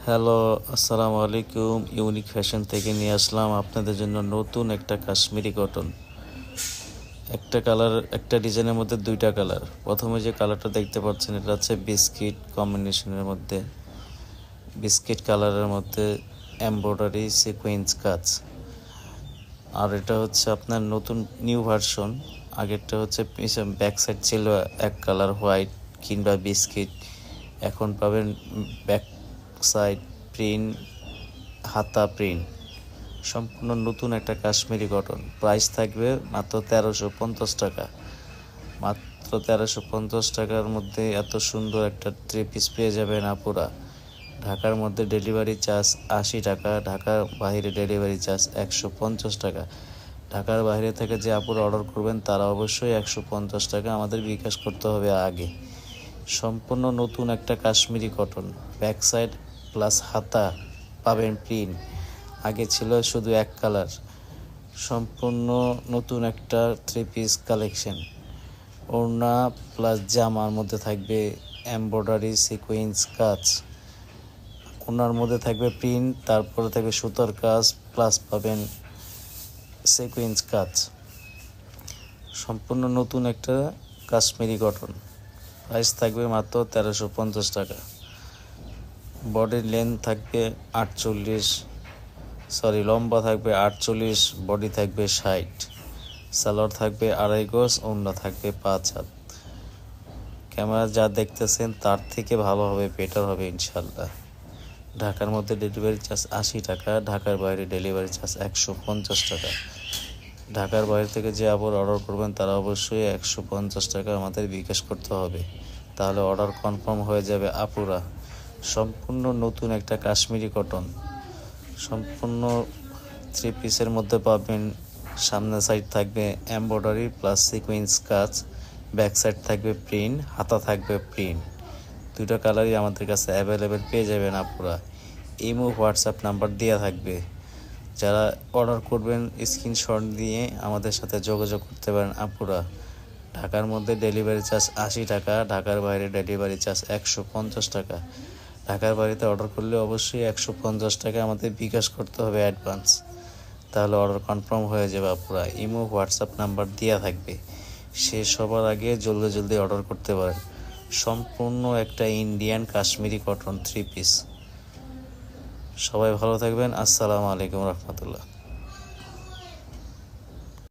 Hello, আসসালামু আলাইকুম। Unique fashion থেকে নিয়ে আসলাম আপনাদের জন্য নতুন একটা কাশ্মীরি কটন। একটা কালার, একটা ডিজাইনের মধ্যে দুইটা কালার। প্রথমে যে কালারটা দেখতে পাচ্ছেন এটা হচ্ছে বিস্কিট কম্বিনেশনের মধ্যে, বিস্কিট কালারের মধ্যে এমব্রয়ডারি সিকোয়েন্স কাজ। আর এটা হচ্ছে আপনার নতুন নিউ ভার্সন। আগেরটা হচ্ছে ব্যাক সাইড ছিল এক কালার হোয়াইট কিংবা বিস্কিট, এখন পাবেন ব্যাক সাইড প্রিন্ট, হাতা প্রিন্ট, সম্পূর্ণ নতুন একটা কাশ্মীরি কটন। প্রাইস থাকবে মাত্র 1350 টাকা। মাত্র 1350 টাকার মধ্যে এত সুন্দর একটা 3 পিস পেয়ে যাবেন আপুরা। ঢাকার মধ্যে ডেলিভারি চার্জ 80 টাকা, ঢাকার বাইরে ডেলিভারি চার্জ 150 টাকা। ঢাকার বাইরে থেকে যে আপুরা অর্ডার করবেন তারা অবশ্যই 150 টাকা আমাদের বিকাশ করতে হবে আগে। সম্পূর্ণ নতুন একটা Kashmiri cotton, back side plus হাতা পাবেন প্রিন্ট। আগে ছিল শুধু এক কালার। সম্পূর্ণ নতুন একটা 3 পিস কালেকশন। ওড়না প্লাস জামার মধ্যে থাকবে এমব্রয়ডারি সিকোয়েন্স কাজ, ওড়নার মধ্যে থাকবে প্রিন্ট, তারপরে থাকবে সুতার কাজ প্লাস পাবেন সিকোয়েন্স কাজ। সম্পূর্ণ নতুন একটা কাশ্মীরি কটন। প্রাইস থাকবে মাত্র 1350 টাকা। বডির লেন্থ থাকবে 48, লম্বা থাকবে 48, বডি থাকবে 60, সালোয়ার থাকবে 2.5 গজ, ওড়না থাকবে 5 হাত। ক্যামেরা যা দেখতেছেন তার থেকে ভালো হবে, বেটার হবে ইনশাল্লাহ। ঢাকার মধ্যে ডেলিভারি চার্জ 80 টাকা, ঢাকার বাইরে ডেলিভারি চার্জ 150 টাকা। ঢাকার বাইরে থেকে যে আবার অর্ডার করবেন তারা অবশ্যই 150 টাকা আমাদের বিকাশ করতে হবে, তাহলে অর্ডার কনফার্ম হয়ে যাবে আপুরা। সম্পূর্ণ নতুন একটা কাশ্মীরি কটন, সম্পূর্ণ 3 পিসের মধ্যে পাবেন। সামনের সাইড থাকবে এমব্রয়ডারি প্লাস সিকোয়েন্স কাজ, ব্যাক সাইড থাকবে প্রিন্ট, হাতা থাকবে প্রিন্ট। দুটো কালারই আমাদের কাছে অ্যাভেলেবেল পেয়ে যাবেন আপুরা। ইমো হোয়াটসঅ্যাপ নাম্বার দেওয়া থাকবে, যারা অর্ডার করবেন স্ক্রিনশট দিয়ে আমাদের সাথে যোগাযোগ করতে পারেন আপুরা। ঢাকার মধ্যে ডেলিভারি চার্জ 80 টাকা, ঢাকার বাইরে ডেলিভারি চার্জ 150 টাকা। ঢাকার বাইরেতে অর্ডার করলে অবশ্যই 150 টাকা আমাদের বিকাশ করতে হবে অ্যাডভান্স, তাহলে অর্ডার কনফার্ম হয়ে যাবে আপুরা। ইমো হোয়াটসঅ্যাপ নাম্বার দেওয়া থাকবে, শেষ হবার আগে জলদি জলদি অর্ডার করতে পারেন। সম্পূর্ণ একটা ইন্ডিয়ান কাশ্মীরি কটন 3 পিস। সবাই ভালো থাকবেন। আসসালামু আলাইকুম রহমতুল্লাহ।